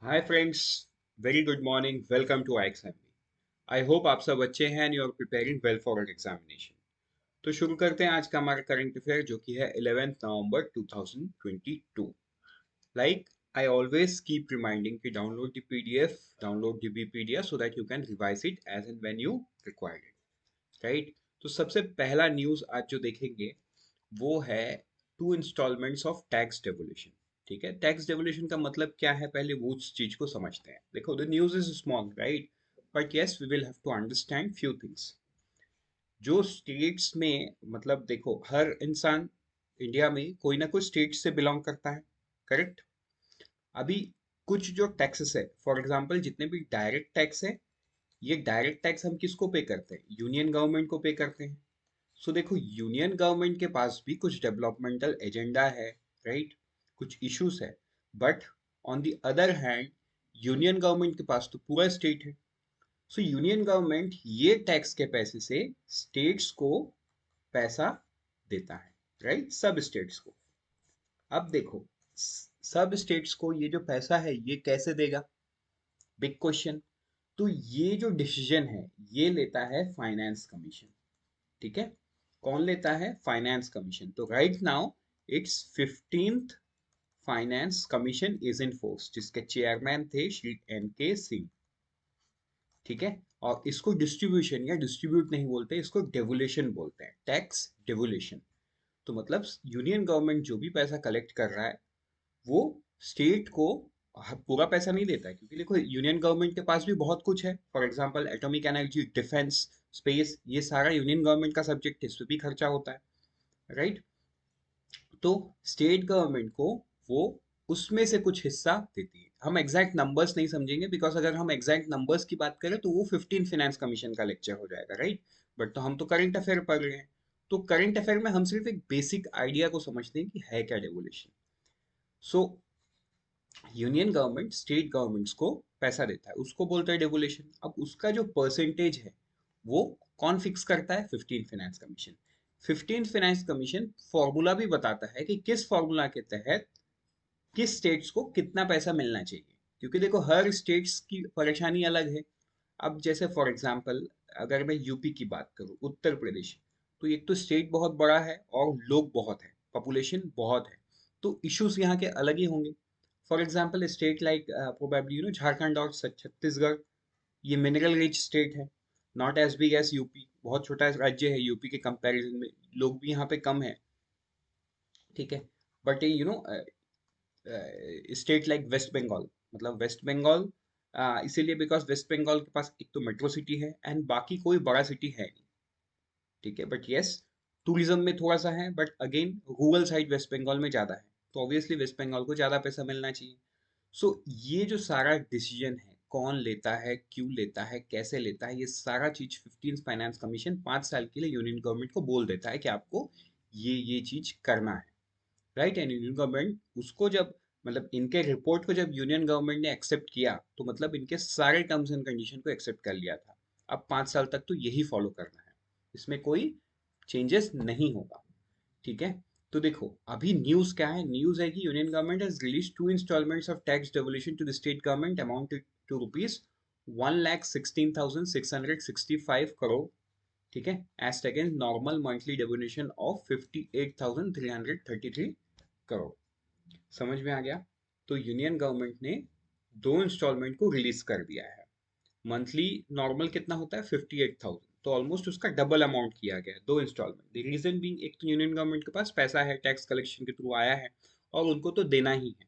Hi friends, very good morning. Welcome to I exam. I hope आप सब अच्छे हैं and you are preparing well for an examination. तो शुरू करते हैं आज का हमारा करंट अफेयर जो कि है 11 नवंबर 2022। Like I always keep reminding कि download the PDF, download the BPDF so that you can revise it as and when you require it, right. तो सबसे पहला न्यूज़ आज जो देखेंगे वो है two instalments of tax devolution. ठीक है, टैक्स डेवोल्यूशन का मतलब क्या है, पहले वो उस चीज को समझते हैं। देखो, the news is small, right, but yes we will have to understand few things. जो स्टेट्स में, मतलब देखो, हर इंसान इंडिया में कोई ना कोई स्टेट से बिलोंग करता है, करेक्ट। अभी कुछ जो टैक्सेस है, फॉर एग्जांपल जितने भी डायरेक्ट टैक्स है, ये डायरेक्ट टैक्स हम किसको पे करते हैं? यूनियन गवर्नमेंट को पे करते हैं। सो देखो, यूनियन गवर्नमेंट के पास भी कुछ डेवलपमेंटल एजेंडा है, राइट, कुछ इश्यूज है। But on the other hand, union government के पास तो पूरा स्टेट है। सो यूनियन गवर्नमेंट ये टैक्स के पैसे से स्टेट्स को पैसा देता है, राइट, सब स्टेट्स को। अब देखो, सब स्टेट्स को ये जो पैसा है ये कैसे देगा? Big question. तो ये जो डिसीजन है ये लेता है फाइनेंस कमीशन। ठीक है, कौन लेता है? Finance commission. तो right now it's 15th finance commission is in force, जिसके चेयरमैन थे श्री NK सिंह। ठीक है, और इसको डिस्ट्रीब्यूशन या डिस्ट्रीब्यूट नहीं बोलते, इसको डेवोल्यूशन बोलते हैं, टैक्स डेवोल्यूशन। तो मतलब यूनियन गवर्नमेंट जो भी पैसा कलेक्ट कर रहा है वो स्टेट को पूरा पैसा नहीं देता है, क्योंकि देखो यूनियन गवर्नमेंट के पास भी बहुत कुछ है। For example atomic energy, defence, space, ये सारा यूनियन गवर्नमेंट का सब्जेक्ट है, इस पे भी खर्चा होता है, राइट। तो स्टेट गवर्नमेंट को वो उसमें से कुछ हिस्सा देती है। हम एग्जैक्ट नंबर्स नहीं समझेंगे, बिकॉज अगर हम एग्जैक्ट नंबर्स की बात करें तो वो 15 फाइनेंस कमीशन का लेक्चर हो जाएगा, राइट। बट तो हम तो करंट अफेयर पढ़ रहे हैं। तो करंट अफेयर में हम सिर्फ एक बेसिक आइडिया को समझते हैं कि है क्या डेवोल्यूशन। सो यूनियन गवर्नमेंट स्टेट गवर्नमेंट्स को पैसा देता है, उसको बोलते हैं डेवोल्यूशन। अब उसका जो परसेंटेज है वो कौन फिक्स करता है? 15 finance commission. 15 finance commission formula भी बताता है कि किस फॉर्मूला के तहत किस स्टेट्स को कितना पैसा मिलना चाहिए, क्योंकि देखो हर स्टेट्स की परेशानी अलग है। अब जैसे फॉर एग्जांपल अगर मैं यूपी की बात करूं, उत्तर प्रदेश, तो एक तो स्टेट बहुत बड़ा है और लोग बहुत है, पॉपुलेशन बहुत है, तो इश्यूज यहाँ के अलग ही होंगे। For example state like probably Jharkhand और छत्तीसगढ़, ये मिनरल रिच स्टेट है, not as big as UP, बहुत छोटा राज्य है यूपी के कंपैरिजन में, लोग भी यहाँ पे कम है। ठीक है, but state like West Bengal, मतलब वेस्ट बंगाल इसीलिए बिकॉज वेस्ट बंगाल के पास एक तो मेट्रो सिटी है एंड बाकी कोई बड़ा सिटी है नहीं। ठीक है, बट यस, टूरिज्म में थोड़ा सा है, but again rural side West Bengal में ज़्यादा है, तो ऑब्वियसली वेस्ट बंगाल को ज़्यादा पैसा मिलना चाहिए। सो ये जो सारा डिसीजन है, कौन लेता है, क्यों लेता है, कैसे लेता है, ये सारा चीज 15 फाइनेंस कमीशन 5 साल के लिए यूनियन गवर्नमेंट को बोल देता है कि आपको ये चीज करना है, राइट। एंड यूनियन गवर्नमेंट उसको जब, मतलब इनके रिपोर्ट को जब यूनियन गवर्नमेंट ने एक्सेप्ट किया तो मतलब इनके सारे टर्म्स एंड कंडीशन को एक्सेप्ट कर लिया था। अब 5 साल तक तो यही फॉलो करना है, इसमें कोई चेंजेस नहीं होगा। ठीक है, तो देखो अभी न्यूज क्या है। न्यूज है कि union government has release 2 installments of tax devolution to the state government amounted to rupees 1,16,665 crore. ठीक है, as against normal monthly devolution of 58,333 crore. समझ में आ गया? तो यूनियन गवर्नमेंट ने 2 इंस्टॉलमेंट को रिलीज कर दिया है। मंथली नॉर्मल कितना होता है? 58,000, तो ऑलमोस्ट उसका डबल अमाउंट किया गया है, 2 इंस्टॉलमेंट। द रीजन बीइंग, एक तो यूनियन गवर्नमेंट के पास पैसा है, टैक्स कलेक्शन के थ्रू आया है और उनको तो देना ही है।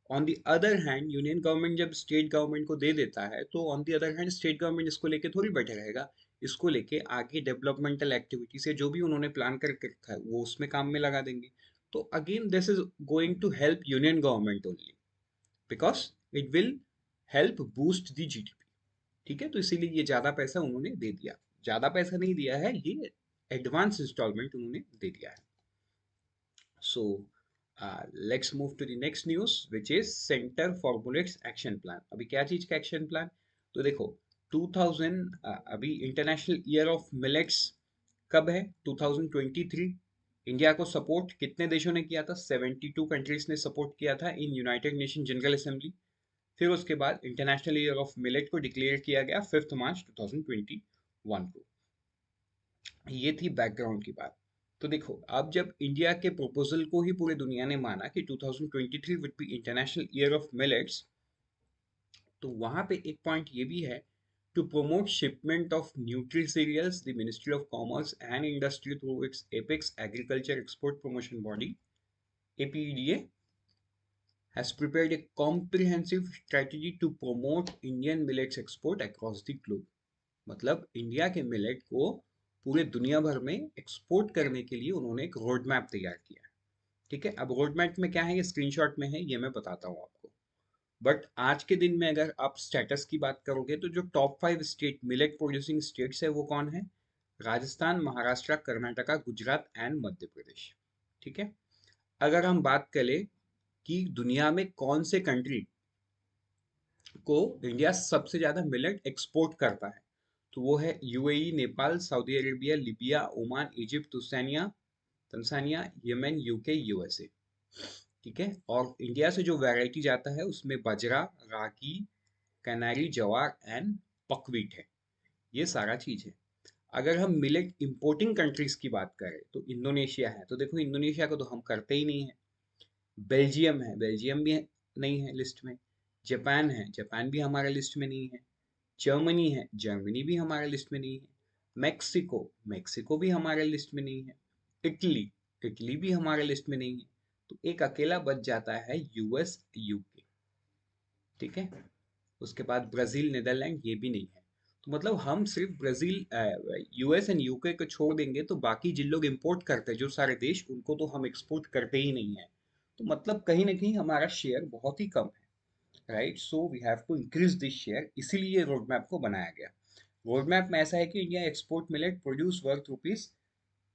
On the other hand union government जब स्टेट गवर्नमेंट को दे देता है तो on the other hand state government इसको लेके थोड़ी बैठे रहेगा। इसको लेके आगे डेवलपमेंटल एक्टिविटी से जो भी उन्होंने प्लान करके रखा है वो उसमें काम में लगा देंगे। तो again this is going to help union government only, because it will help boost the GDP। ठीक है, तो इसीलिए ये ज्यादा पैसा उन्होंने दे दिया। ज्यादा पैसा नहीं दिया है, ये एडवांस इंस्टॉलमेंट उन्होंने दे दिया है। So let's move to the next news which is centre formulates action plan. अभी क्या चीज का एक्शन प्लान? तो देखो 2000, अभी इंटरनेशनल ईयर ऑफ मिलेट्स कब है? 2023। इंडिया को सपोर्ट कितने देशों ने किया था? 72 कंट्रीज ने सपोर्ट किया था in United nation general assembly. फिर उसके बाद इंटरनेशनल ईयर ऑफ मिलेट को डिक्लेयर किया गया 5 मार्च 2021 को। ये थी बैकग्राउंड की बात। तो देखो, अब जब इंडिया के प्रपोजल को ही पूरी दुनिया ने माना कि 2023 would be international year of millets, तो वहां पे एक पॉइंट ये भी है, to promote shipment of nutri-cereals, the Ministry of Commerce and Industry through its Apex Agriculture Export Promotion Body, APEDA, has prepared a comprehensive strategy to promote Indian millets export across the globe. मतलब India के millet को पूरे दुनिया भर में export करने के लिए उन्होंने एक रोड मैप तैयार किया है। ठीक है, अब रोड मैप में क्या है, ये स्क्रीनशॉट में है, ये मैं बताता हूँ आपको। बट आज के दिन में अगर आप स्टेटस की बात करोगे तो जो top 5 state millet producing states है वो कौन है? राजस्थान, महाराष्ट्र, कर्नाटका, गुजरात एंड मध्य प्रदेश। ठीक है, अगर हम बात करें कि दुनिया में कौन से कंट्री को इंडिया सबसे ज्यादा मिलेट एक्सपोर्ट करता है, तो वो है UAE, Nepal, Saudi Arabia, Libya, Oman, Egypt, Tanzania, Yemen, UK, USA. ठीक है, और इंडिया से जो वैरायटी जाता है उसमें बजरा, रागी, कैनारी, जवार एंड बकव्हीट है। ये सारा चीज है। अगर हम मिलेट इंपोर्टिंग कंट्रीज की बात करें तो इंडोनेशिया है, तो देखो इंडोनेशिया को तो हम करते ही नहीं है। बेल्जियम है, बेल्जियम भी नहीं है लिस्ट में। जापान है, जापान भी हमारे लिस्ट में नहीं है। जर्मनी है, जर्मनी भी हमारे लिस्ट में नहीं है। मेक्सिको, मेक्सिको भी हमारे लिस्ट में नहीं है। इटली, इटली भी हमारे लिस्ट में नहीं है। तो एक अकेला बच जाता है यूएस, यूके। ठीक है, उसके बाद ब्राजील, नीदरलैंड, ये भी नहीं है। तो मतलब हम सिर्फ ब्राजील, यूएस एंड यूके को छोड़ देंगे तो बाकी जिन लोग इंपोर्ट करते हैं जो सारे देश, उनको तो हम एक्सपोर्ट करते ही नहीं है। तो मतलब कहीं ना कहीं हमारा शेयर बहुत ही कम है, right? So we have to increase this share, इसीलिए रोड मैप को बनाया गया। रोड मैप में ऐसा है कि India export millet produce worth rupees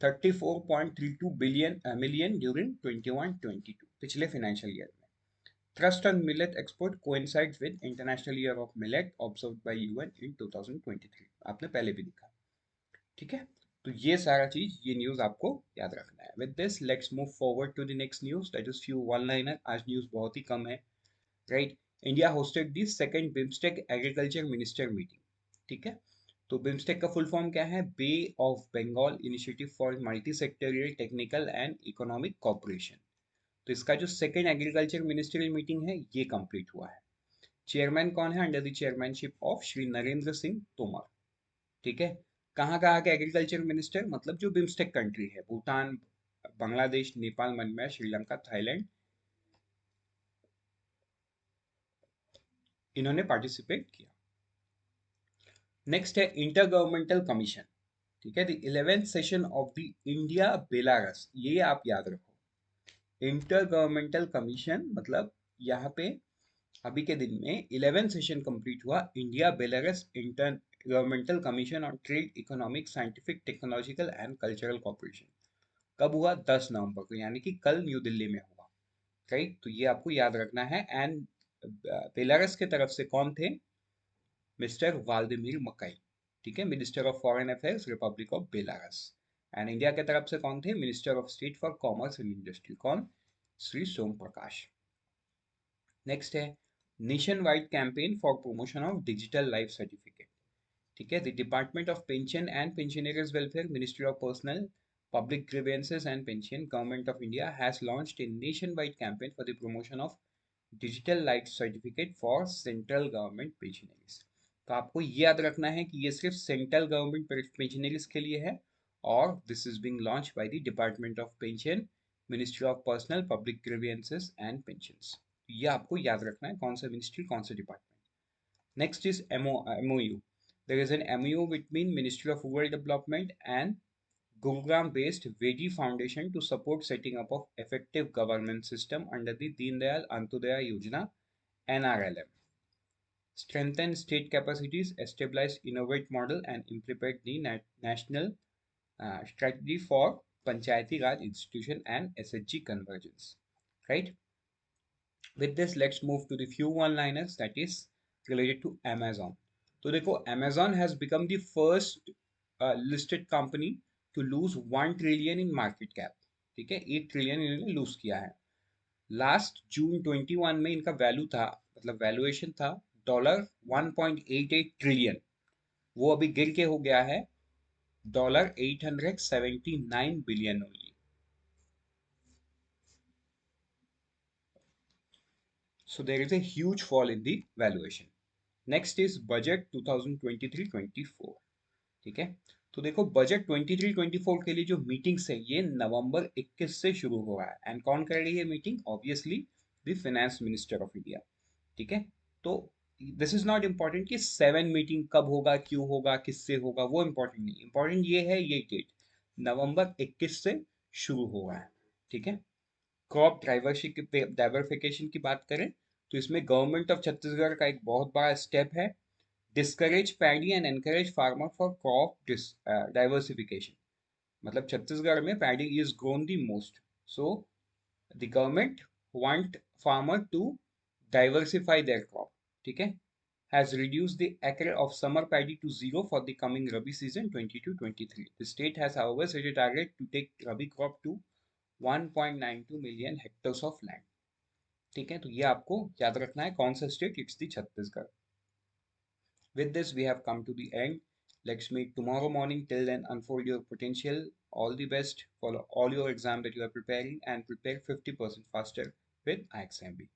34.32 billion million during 21-22 पिछले फाइनेंशियल ईयर में। Thrust on millet export coincides with International Year of Millet observed by UN in 2023। आपने पहले भी देखा। ठीक है, तो ये सारा चीज, ये न्यूज आपको याद रखना है। With this let's move forward to the next news, that is few one liner. आज न्यूज बहुत ही कम है, राइट? India hosted the second BIMSTEC agriculture minister meeting. ठीक है, तो बिम्स्टेक का फुल फॉर्म क्या है? Bay of Bengal initiative for multi sectoral technical and economic cooperation. तो इसका जो सेकेंड एग्रीकल्चर मिनिस्ट्रियल मीटिंग है ये कंप्लीट हुआ है। चेयरमैन कौन है? Under the chairmanship of Shri Narendra Singh Tomar. ठीक है, कहाँ कहाँ के एग्रीकल्चर मिनिस्टर? मतलब जो बिम्स्टेक कंट्री है, भूटान, बांग्लादेश, नेपाल, म्यांमार, श्रीलंका, थाईलैंड, इन्होंने पार्टिसिपेट किया। नेक्स्ट है इंटर गवर्नमेंटल कमीशन। ठीक है, the 11th session of the India Belarus, ये आप याद रखो। इंटर गवर्नमेंटल कमीशन मतलब यहाँ पे अभी के दिन में 11 सेशन कंप्लीट हुआ, India Belarus intergovernmental commission on trade, economic, scientific, technological and cultural cooperation. कब हुआ? 10 नवंबर को, यानी कि कल न्यू दिल्ली में हुआ, राइट? तो ये आपको याद रखना है। एंड बेलारस के तरफ से कौन थे? मिस्टर वाल्दिमीर मकाई। ठीक है, minister of foreign affairs, Republic of Belarus. And India के तरफ से कौन थे? Minister of state for commerce and industry, कौन? श्री सोम प्रकाश। नेक्स्ट है nation wide campaign for promotion of digital life certificate. ठीक है, the department of pension and pensioners welfare, ministry of personnel public grievances and pension, government of India has launched a nation wide campaign for the promotion of digital life certificate for central government pensioners. तो आपको ये याद रखना है कि ये सिर्फ central government पेंशनरीज के लिए है, और this is being launch by the department of pension, ministry of personnel public grievances and pensions. ये आपको याद रखना है, कौन सा मिनिस्ट्री, कौन सा department. Next is MOU। There is an MOU between Ministry of Rural Development and Gurugram-based Vedi Foundation to support setting up of effective governance system under the Deen Dayal Antyodaya Yojana (NRLM). Strengthen state capacities, establish innovate model, and implement the national strategy for Panchayati Raj institution and SHG convergence. Right? With this, let's move to the few one-liners that is related to Amazon. तो देखो, Amazon has become the first listed company to lose 1 trillion in market cap। ठीक है, 1 trillion इन्होंने loose किया है। Last जून 21 में इनका value था मतलब वैल्यूएशन था डॉलर 1.88 ट्रिलियन, वो अभी गिर के हो गया है dollar 879 billion only. So there is a huge fall in the valuation. Next is budget 2023-24. ठीक है. तो देखो बजट 23-24 के लिए जो मीटिंग्स है ये नवंबर 21 से शुरू हो रहा है. एंड कौन कर रही है meeting? Obviously the finance minister of India. ठीक है. तो दिस इज नॉट इम्पॉर्टेंट कि 7 मीटिंग कब होगा, क्यों होगा, किससे होगा, वो इम्पोर्टेंट नहीं. इम्पोर्टेंट ये है ये डेट नवंबर 21 से शुरू हो रहा है. ठीक है. क्रॉप डाइवर्सिफिकेशन की बात करें तो इसमें गवर्नमेंट ऑफ छत्तीसगढ़ का एक बहुत बड़ा स्टेप है. Discourage paddy and encourage farmer for crop diversification. मतलब छत्तीसगढ़ में paddy is grown the most. So the government want farmer to diversify their crop. ठीक है. Has reduced the acre of summer paddy to zero for the coming Rabi season 22-23. The state has, however, set a target to take Rabi crop to 1.92 million hectares of land. ठीक है. तो ये आपको याद रखना है कौन सा state. It's the Chhattisgarh. With this, we have come to the end. Let's meet tomorrow morning. Till then, unfold your potential. All the best for all your exam that you are preparing and prepare 50% faster with IXMB.